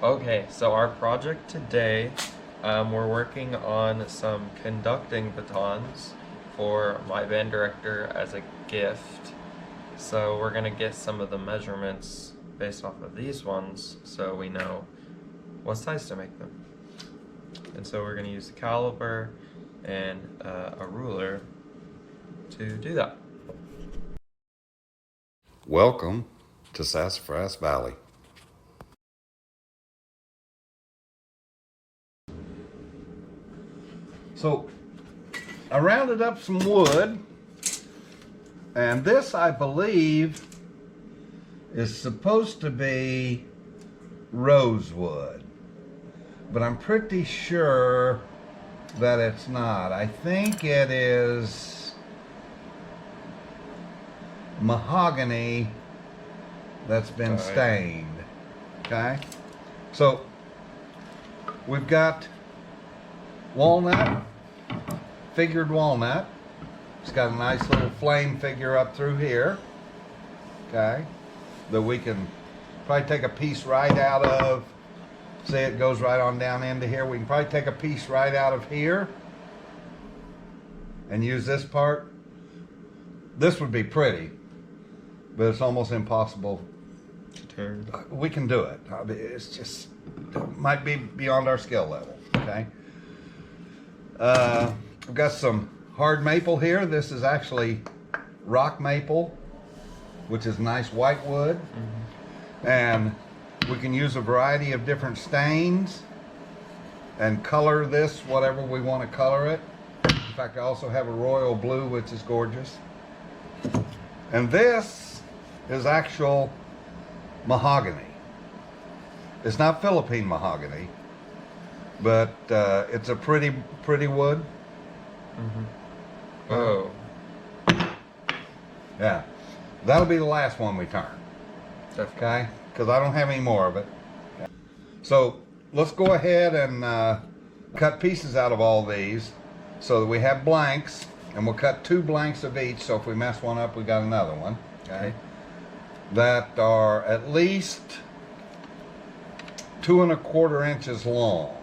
Okay, so our project today, we're working on some conducting batons for my band director as a gift. So we're gonna get some of the measurements based off of these ones so we know what size to make them. And so we're gonna use the caliper and a ruler to do that. Welcome to Sassafras Valley. So I rounded up some wood, and this, I believe, is supposed to be rosewood, but I'm pretty sure that it's not. I think it is mahogany that's been stained. Okay, so we've got walnut, figured walnut. It's got a nice little flame figure up through here. Okay, that we can probably take a piece right out of. See, it goes right on down into here. We can probably take a piece right out of here and use this part. This would be pretty, but it's almost impossible To turn. We can do it. It's just, it might be beyond our skill level. Okay. I've got some hard maple here. This is actually rock maple, which is nice white wood. And we can use a variety of different stains and color this whatever we want to color it. In fact, I also have a royal blue, which is gorgeous. And this is actual mahogany. It's not Philippine mahogany, but it's a pretty wood. Oh, Yeah, that'll be the last one we turn. definitely. Okay, because I don't have any more of it. So let's go ahead and cut pieces out of all these so that we have blanks, and we'll cut 2 blanks of each, so if we mess one up we got another one. Okay, that are at least 2 1/4 inches long.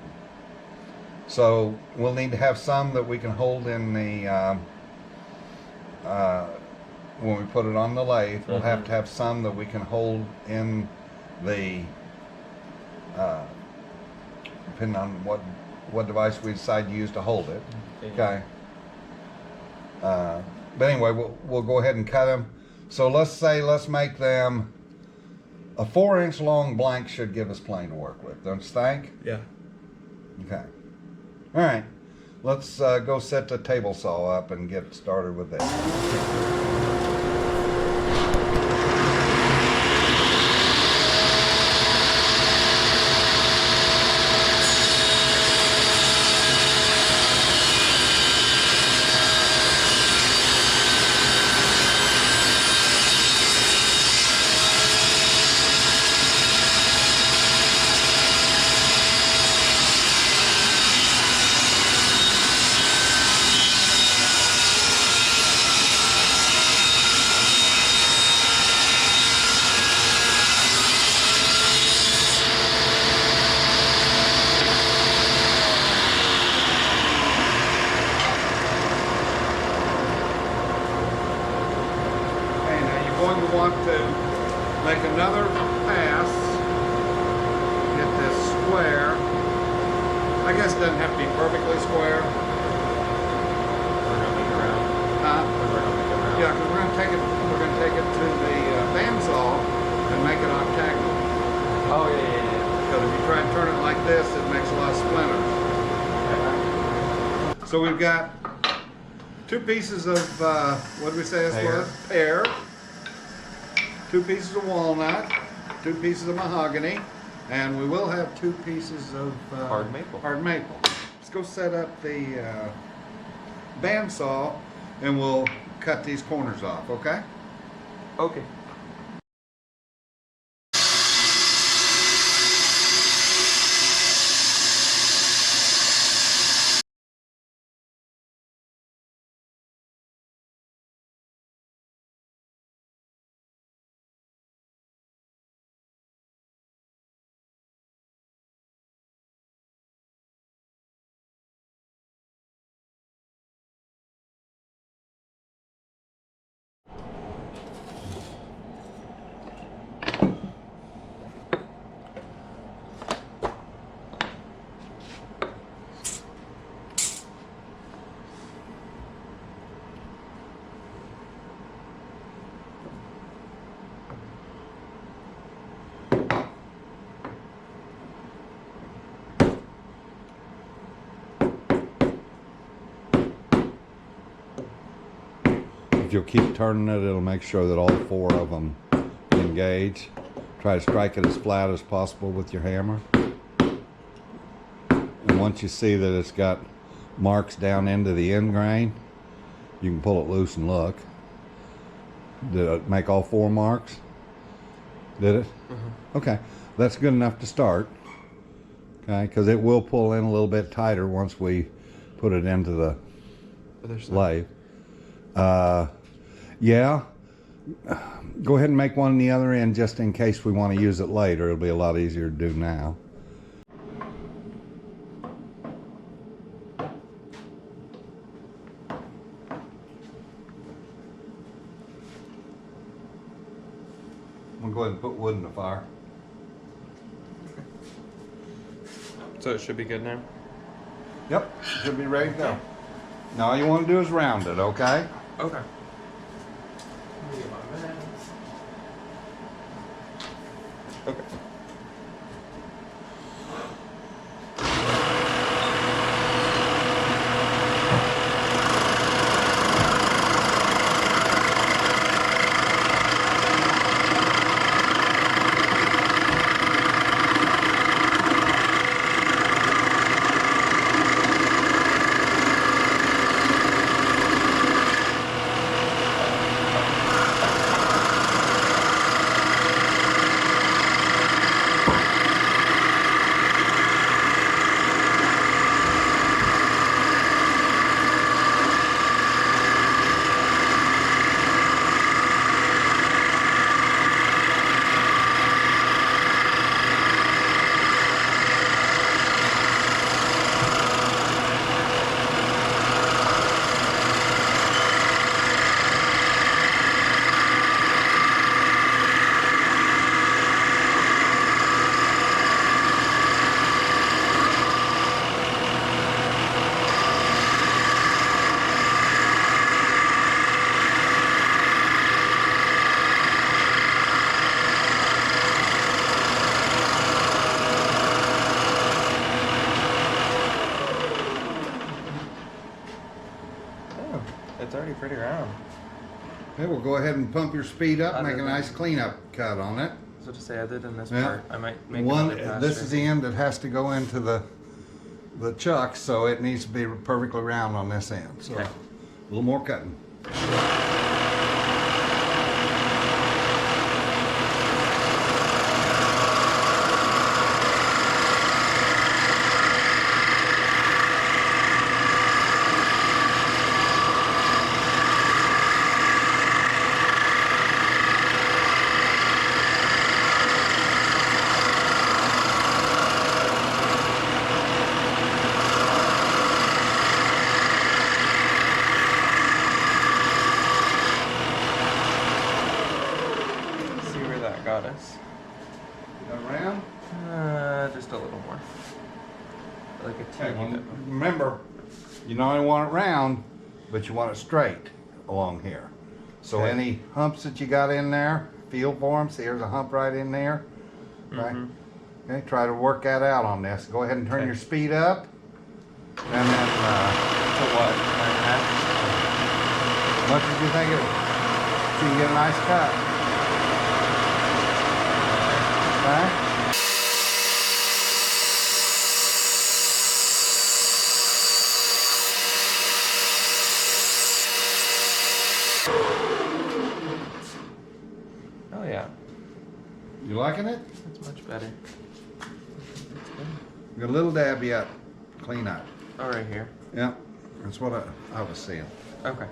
So we'll need to have some that we can hold in the when we put it on the lathe. We'll have to have some that we can hold in the depending on what device we decide to use to hold it. Okay. But anyway, we'll go ahead and cut them. So let's make them a 4-inch long blank. Should give us plenty to work with, don't you think? Yeah. Okay. All right. Let's go set the table saw up and get started with this. Going to want to make another pass, get this square. I guess it doesn't have to be perfectly square. We're gonna make it round. We're gonna make it round. Yeah, because we're going to take it to the bandsaw and make it octagonal. Oh, yeah. Because if you try and turn it like this, it makes a lot of splinters. Okay. So we've got 2 pieces of what did we say this Pear. was? Pear. 2 pieces of walnut, 2 pieces of mahogany, and we will have 2 pieces of Hard maple. Hard maple. Let's go set up the bandsaw, and we'll cut these corners off. Okay? Okay. If you'll keep turning it, it'll make sure that all 4 of them engage. Try to strike it as flat as possible with your hammer. And once you see that it's got marks down into the end grain, you can pull it loose and look. Did it make all 4 marks? Did it? Mm-hmm. Okay, that's good enough to start. Okay, because it will pull in a little bit tighter once we put it into the lathe. Yeah, go ahead and make one on the other end just in case we want to use it later. It'll be a lot easier to do now. I'm going to go ahead and put wood in the fire. So it should be good now? Yep, should be ready to go. Now all you want to do is round it, okay? Okay. Okay. It's already pretty round. Okay, we'll go ahead and pump your speed up, make a nice cleanup cut on it. So to say, other than this Yeah. part, I might make One, another pass this here. is the end that has to go into the chuck, so it needs to be perfectly round on this end. So Okay. a little more cutting. Got us. Around? Just a little more. Like a Okay, teeny well, bit. remember, you not only want it round, but you want it straight along here. So Okay. any humps that you got in there, feel for them. See, there's a hump right in there. Right? Okay, try to work that out on this. Go ahead and turn your speed up. And then, To what? as much as you think it, so you can get a nice cut. Okay? Oh yeah. You liking it? That's much better. Got a little dab yet. Clean up. Oh, right here. Yeah, that's what I was seeing. Okay.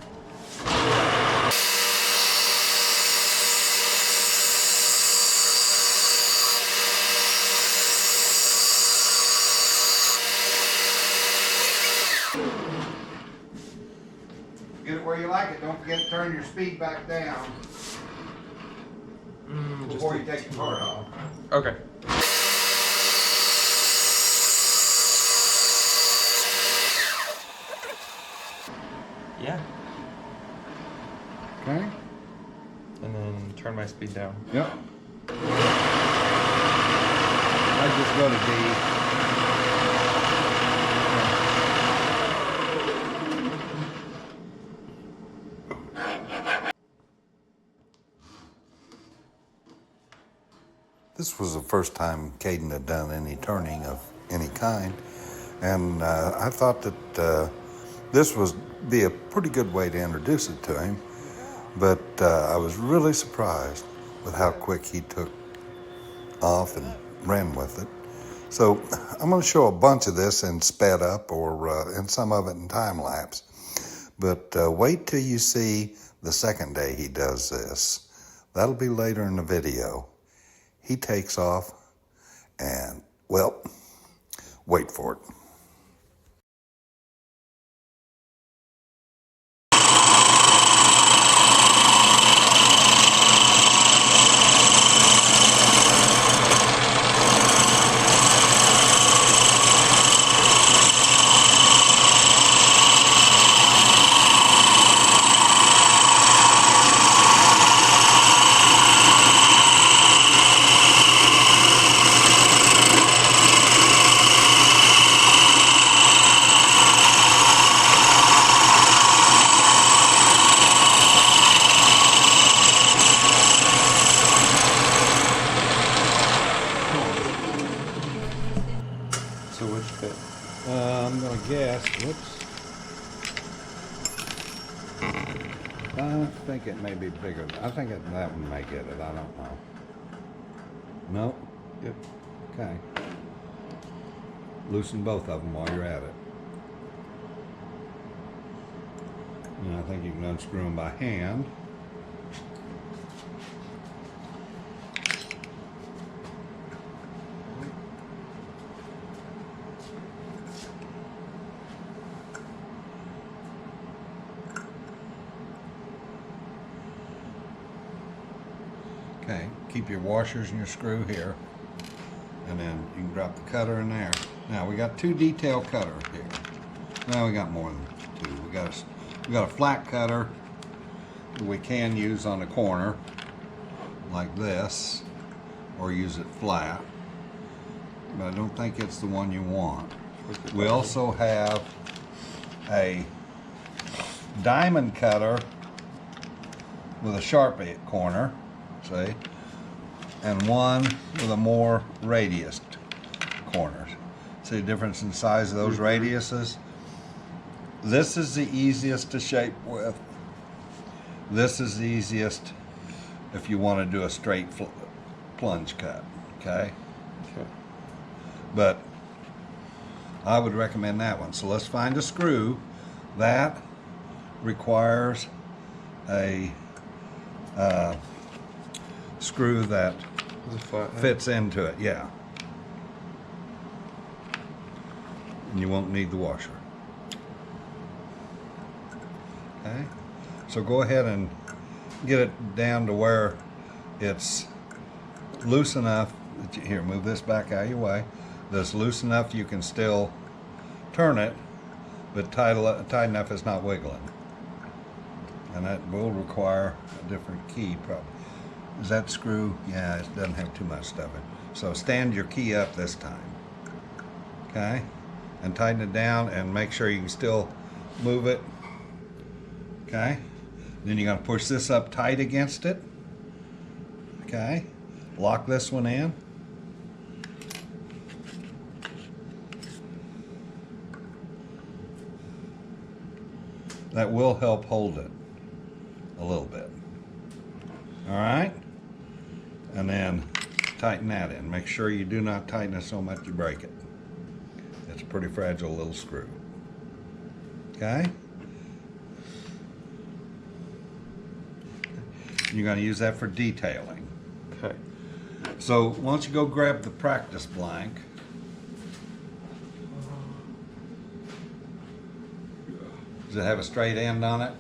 Get it where you like it. Don't forget to turn your speed back down. before you take the part off. Okay. Yeah. Okay. And then turn my speed down. Yep. I just go to D. This was the first time Kaden had done any turning of any kind, and I thought that this was be a pretty good way to introduce it to him, but I was really surprised with how quick he took off and ran with it. So I'm going to show a bunch of this in sped up or and some of it in time lapse, but wait till you see the second day he does this. That'll be later in the video. He takes off and, well, wait for it. So which fit? I'm going to guess, whoops. I think it may be bigger. I think that one may get it. I don't know. Nope. Yep. Okay. Loosen both of them while you're at it. And I think you can unscrew them by hand. Okay, keep your washers and your screw here, and then you can drop the cutter in there. Now we got two detail cutters here. Now we got more than two. We got a flat cutter that we can use on the corner like this, or use it flat. But I don't think it's the one you want. We also have a diamond cutter with a sharp corner. See, and one with a more radius corners. See the difference in the size of those radiuses? This is the easiest to shape with. This is the easiest if you want to do a straight plunge cut, okay? Okay. But I would recommend that one. So let's find a screw that requires a screw that fits into it, yeah. And you won't need the washer. Okay, so go ahead and get it down to where it's loose enough that you, here, move this back out of your way. That's loose enough you can still turn it, but tight enough it's not wiggling. And that will require a different key probably. Is that screw? Yeah, it doesn't have too much stuff in. So stand your key up this time. Okay? And tighten it down and make sure you can still move it. Okay? Then you're going to push this up tight against it. Okay? Lock this one in. That will help hold it a little bit. All right? And then tighten that in. Make sure you do not tighten it so much you break it. It's a pretty fragile little screw. Okay? You're going to use that for detailing. Okay. So once you go grab the practice blank, does it have a straight end on it?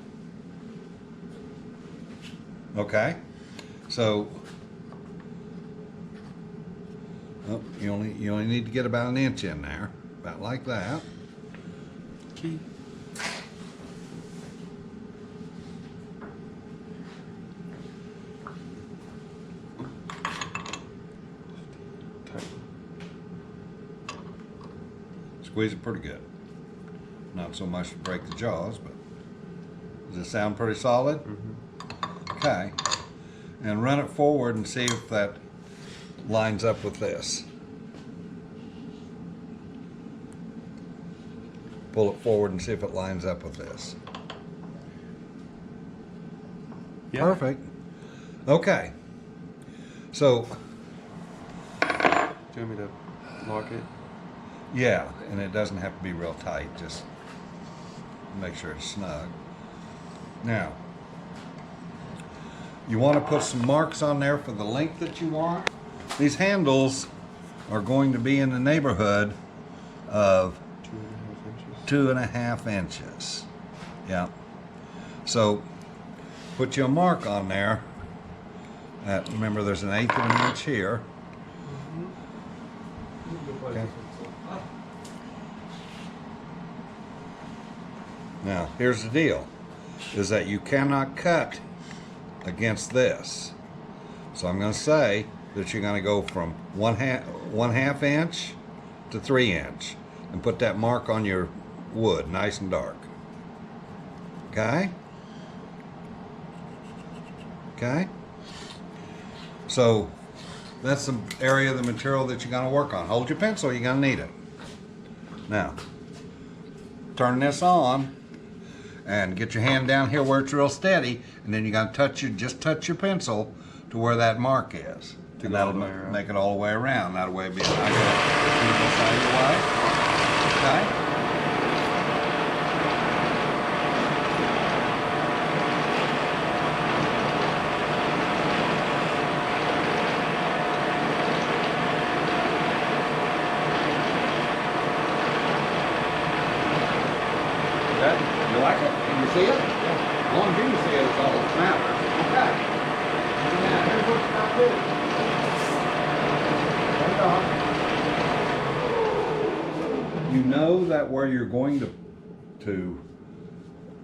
Okay. So Oh, you only need to get about an inch in there, about like that. Key. Squeeze it pretty good. Not so much to break the jaws, but does it sound pretty solid? Mm-hmm. Okay. And run it forward and see if that lines up with this. Pull it forward and see if it lines up with this. Yeah. Perfect. Okay. So, Do you want me to lock it? yeah, and it doesn't have to be real tight, just make sure it's snug. Now, you want to put some marks on there for the length that you want. These handles are going to be in the neighborhood of 2.5 inches. Yeah. So, put your mark on there. Remember, there's an 1/8 of an inch here. Okay. Now, here's the deal, is that you cannot cut against this. So I'm going to say that you're going to go from 1/2 inch to 3 inch and put that mark on your wood, nice and dark. Okay? Okay? So that's the area of the material that you're going to work on. Hold your pencil, you're going to need it. Now, turn this on and get your hand down here where it's real steady, and then you got to just touch your pencil to where that mark is. And that'll make it all the way around. That way it'll be a nice beautiful side of your way. Okay? You like it? Can you see it? Yeah. As long as you can see it, it's all that matters. Okay. Now, here's what you got to do. Turn it on. You know that where you're going to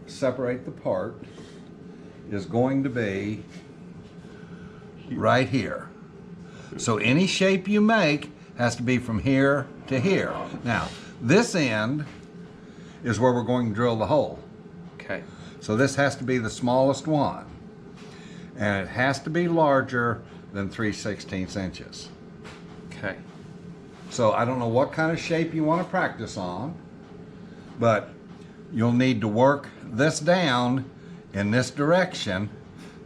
separate the part is going to be right here. So any shape you make has to be from here to here. Now, this end is where we're going to drill the hole. Okay. So this has to be the smallest one. And it has to be larger than 3/16 inches. Okay. So I don't know what kind of shape you want to practice on, but you'll need to work this down in this direction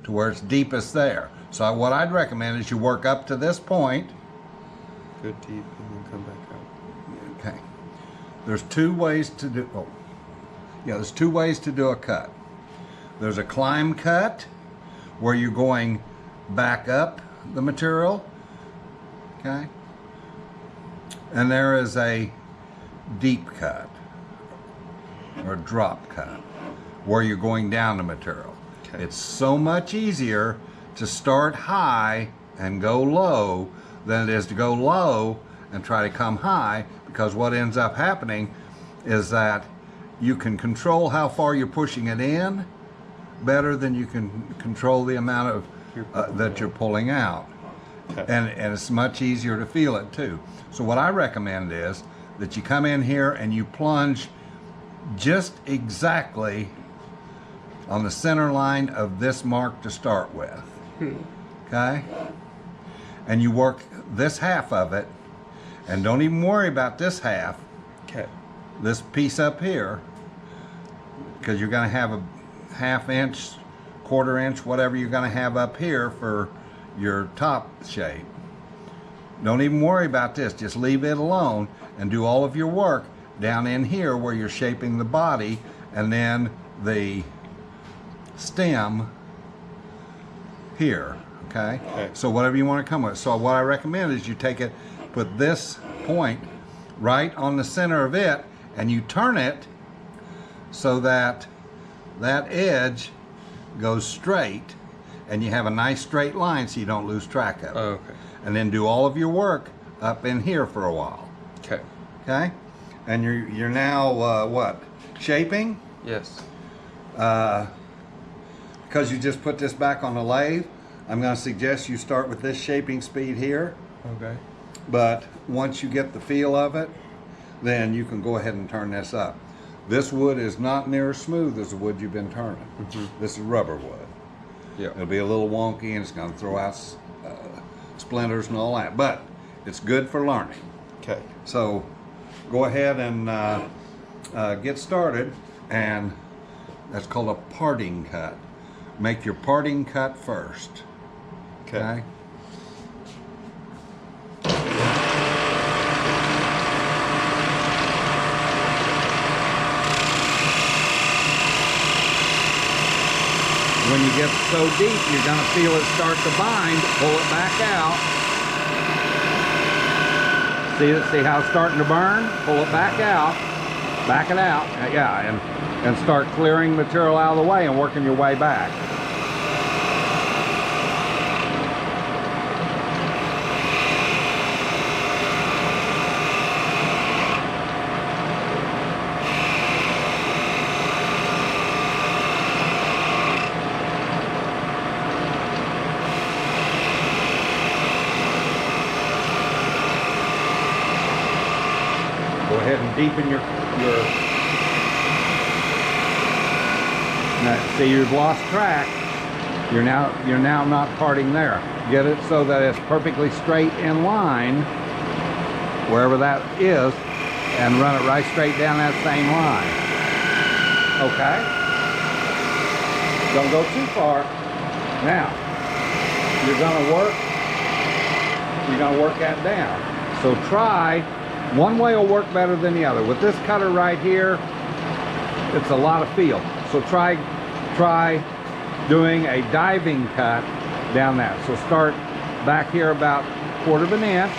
to where it's deepest there. So what I'd recommend is you work up to this point. Go deep and then come back out. Okay. There's two ways to do, there's two ways to do a cut. There's a climb cut where you're going back up the material, okay? And there is a deep cut or drop cut where you're going down the material. Okay. It's so much easier to start high and go low than it is to go low and try to come high, because what ends up happening is that you can control how far you're pushing it in better than you can control the amount of that you're pulling out. Okay. And it's much easier to feel it too. So what I recommend is that you come in here and you plunge just exactly on the center line of this mark to start with. Okay? And you work this half of it, and don't even worry about this half. Okay. This piece up here, because you're going to have a 1/2 inch, 1/4 inch, whatever you're going to have up here for your top shape. Don't even worry about this. Just leave it alone and do all of your work down in here where you're shaping the body and then the stem here. Okay? Okay. So whatever you want to come with. So what I recommend is you take it, put this point right on the center of it, and you turn it so that that edge goes straight, and you have a nice straight line so you don't lose track of it. Oh, okay. And then do all of your work up in here for a while. Okay. Okay? And you're now what? Shaping? Yes. Because you just put this back on the lathe, I'm going to suggest you start with this shaping speed here. Okay. But once you get the feel of it, then you can go ahead and turn this up. This wood is not near as smooth as the wood you've been turning. This is rubber wood. Yeah. It'll be a little wonky and it's going to throw out splinters and all that, but it's good for learning. Okay. So go ahead and get started, and that's called a parting cut. Make your parting cut first. Okay? When you get so deep, you're going to feel it start to bind. Pull it back out. See how it's starting to burn? Pull it back out. Back it out. Yeah, and start clearing material out of the way and working your way back. Go ahead and deepen your now, see, you've lost track. You're now not parting there. Get it so that it's perfectly straight in line wherever that is, and run it right straight down that same line. Okay? Don't go too far. Now, you're gonna work that down. So try, one way will work better than the other. With this cutter right here, it's a lot of feel. So try doing a diving cut down that. So start back here about 1/4 of an inch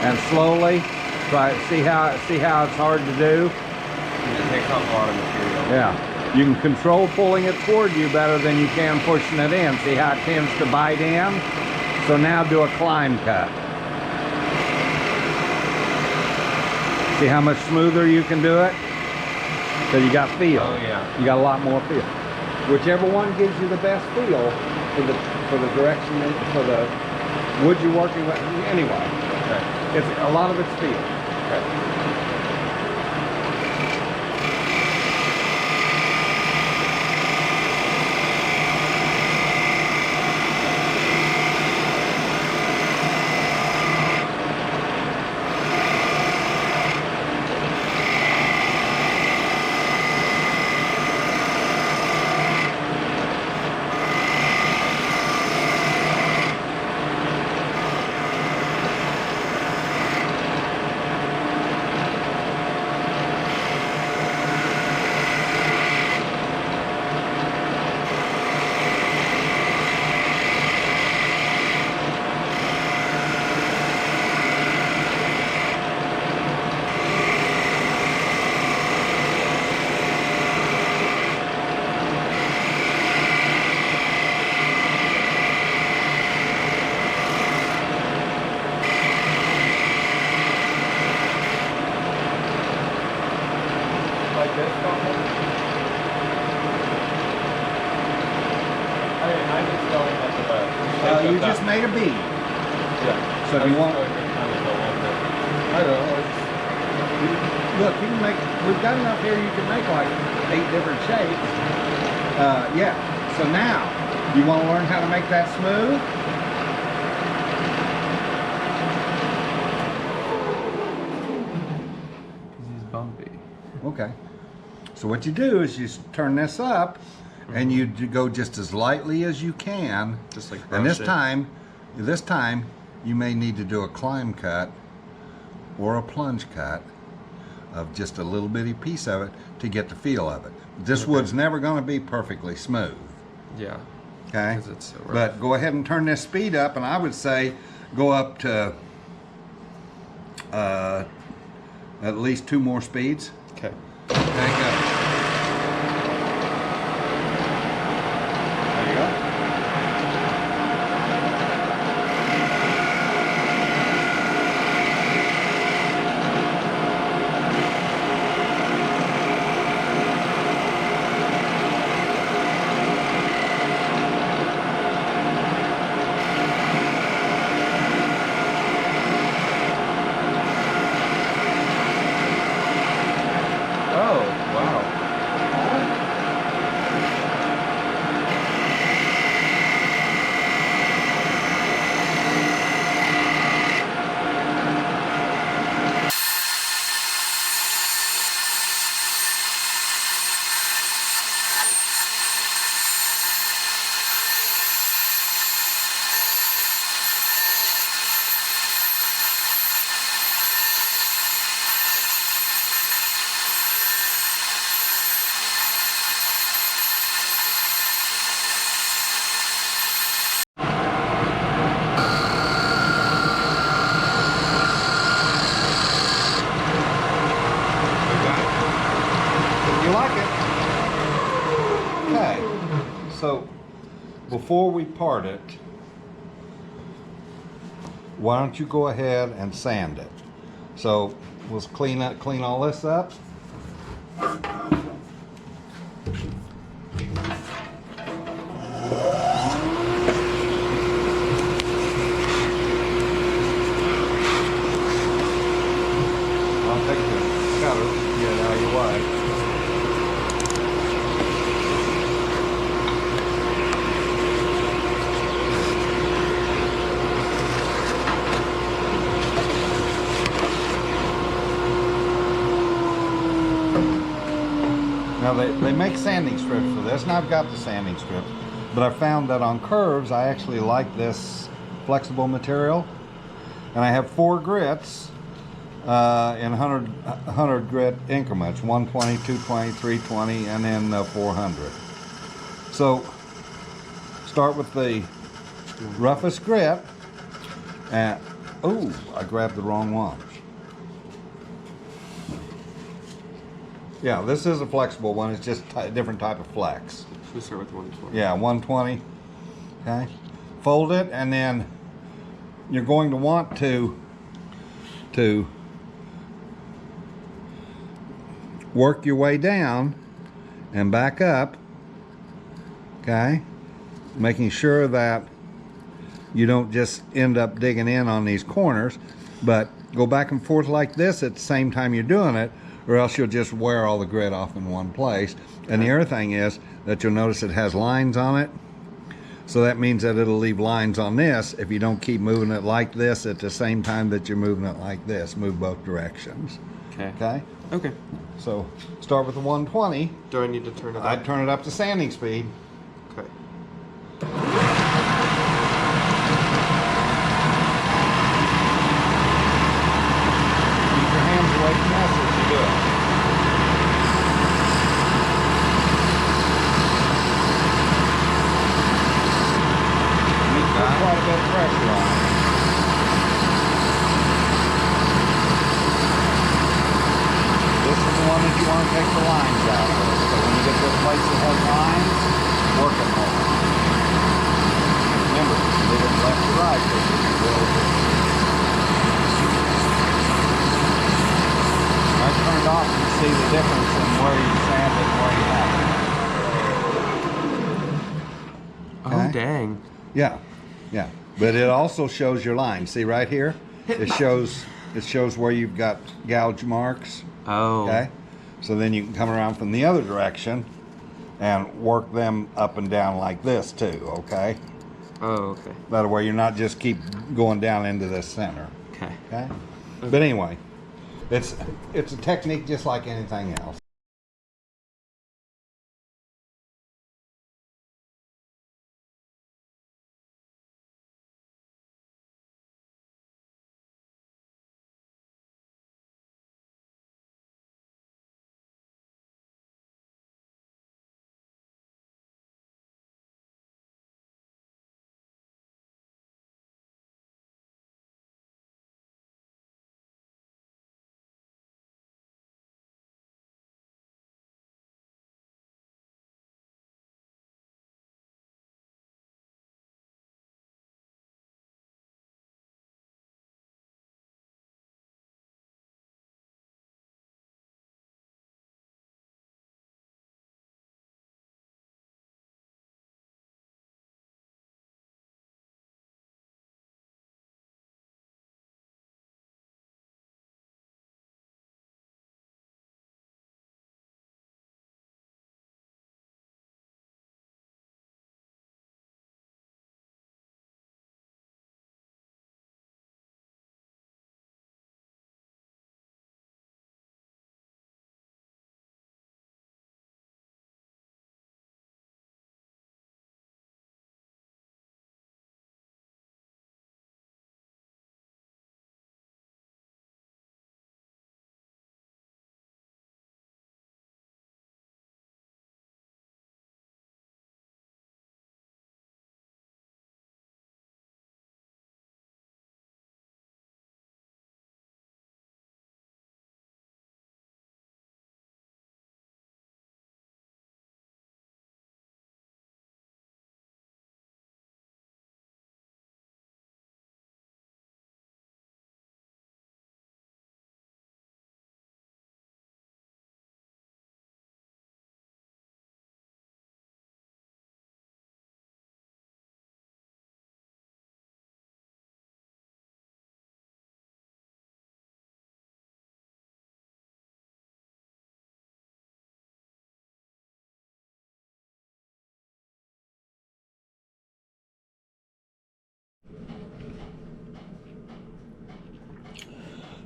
and slowly try, see how it's hard to do. It takes up a lot of material. Yeah. You can control pulling it toward you better than you can pushing it in. See how it tends to bite in? So now do a climb cut. See how much smoother you can do it? Because you got feel. Oh yeah. You got a lot more feel. Whichever one gives you the best feel for the direction, for the wood you're working with. Anyway, Okay. it's a lot of it's feel. Okay. Like this, I just going like the You just made a bead. Yeah. So if you want, I don't know. look, you can make. We've got enough here. You can make like 8 different shapes. Yeah. So now, you want to learn how to make that smooth? He's bumpy. Okay. So what you do is you turn this up, and you go just as lightly as you can. Just like And this brush it. time, you may need to do a climb cut or a plunge cut of just a little bitty piece of it to get the feel of it. This wood's never going to be perfectly smooth. Yeah. Okay. 'Cause it's so rough. But go ahead and turn this speed up, and I would say go up to at least 2 more speeds. Okay. Back up. There you go. before we part it, why don't you go ahead and sand it? So we'll clean all this up. I'll take the cutter, get it out of your way. Now they make sanding strips for this, and I've got the sanding strips, but I found that on curves I actually like this flexible material, and I have 4 grits in 100 grit increments, 120, 220, 320, and then 400. So start with the roughest grit, and oh, I grabbed the wrong one. Yeah, this is a flexible one. It's just a different type of flex. Should we start with 120? Yeah, 120. Okay. Fold it, and then you're going to want to work your way down and back up. Okay. Making sure that you don't just end up digging in on these corners, but go back and forth like this at the same time you're doing it, or else you'll just wear all the grit off in one place. And the other thing is that you'll notice it has lines on it. So that means that it'll leave lines on this if you don't keep moving it like this at the same time that you're moving it like this. Move both directions. Okay. Okay? Okay. So start with the 120. Do I need to turn it up? I'd turn it up to sanding speed. Okay. Keep your hands away from this as you do it. Put quite a bit of pressure on it. This is the one that you want to take the lines out of. So when you get to a place that has lines, work it more. Remember, move it left to right. So you can build it. When I turn it off, you see the difference in where you sand it and where you have it. Oh, Okay. dang. Yeah, yeah. But it also shows your line. See right here? It shows where you've got gouge marks. Oh. Okay. So then you can come around from the other direction and work them up and down like this too, okay? Oh, okay. That way you're not just keep going down into the center. Okay. Okay? But anyway, it's a technique just like anything else.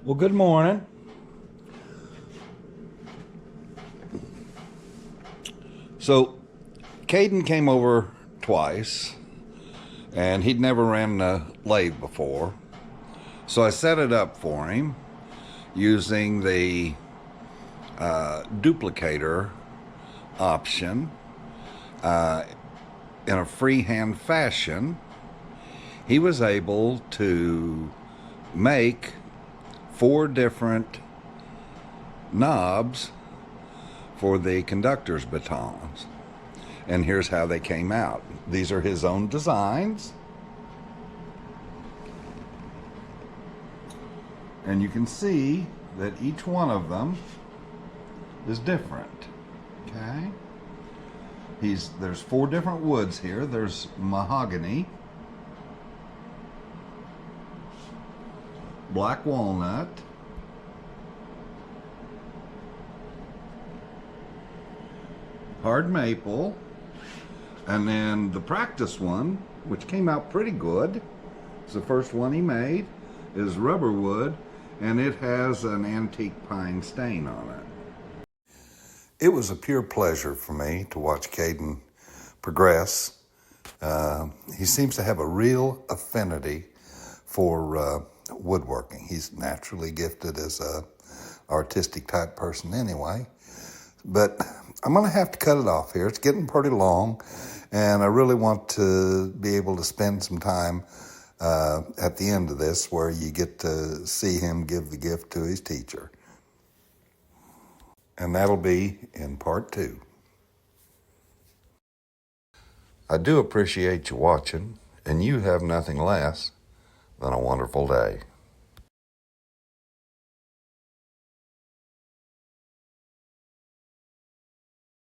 Well, good morning. So, Kaden came over twice, and he'd never ran a lathe before. So I set it up for him using the duplicator option in a freehand fashion. He was able to make 4 different knobs for the conductor's batons. And here's how they came out. These are his own designs. And you can see that each one of them is different. Okay? There's 4 different woods here. There's mahogany, black walnut, hard maple, and then the practice one, which came out pretty good, it's the first one he made, is rubber wood, and it has an antique pine stain on it. It was a pure pleasure for me to watch Kaden progress. He seems to have a real affinity for woodworking. He's naturally gifted as a artistic type person anyway. But I'm going to have to cut it off here. It's getting pretty long, and I really want to be able to spend some time at the end of this where you get to see him give the gift to his teacher. And that'll be in part 2. I do appreciate you watching, and you have nothing less than a wonderful day.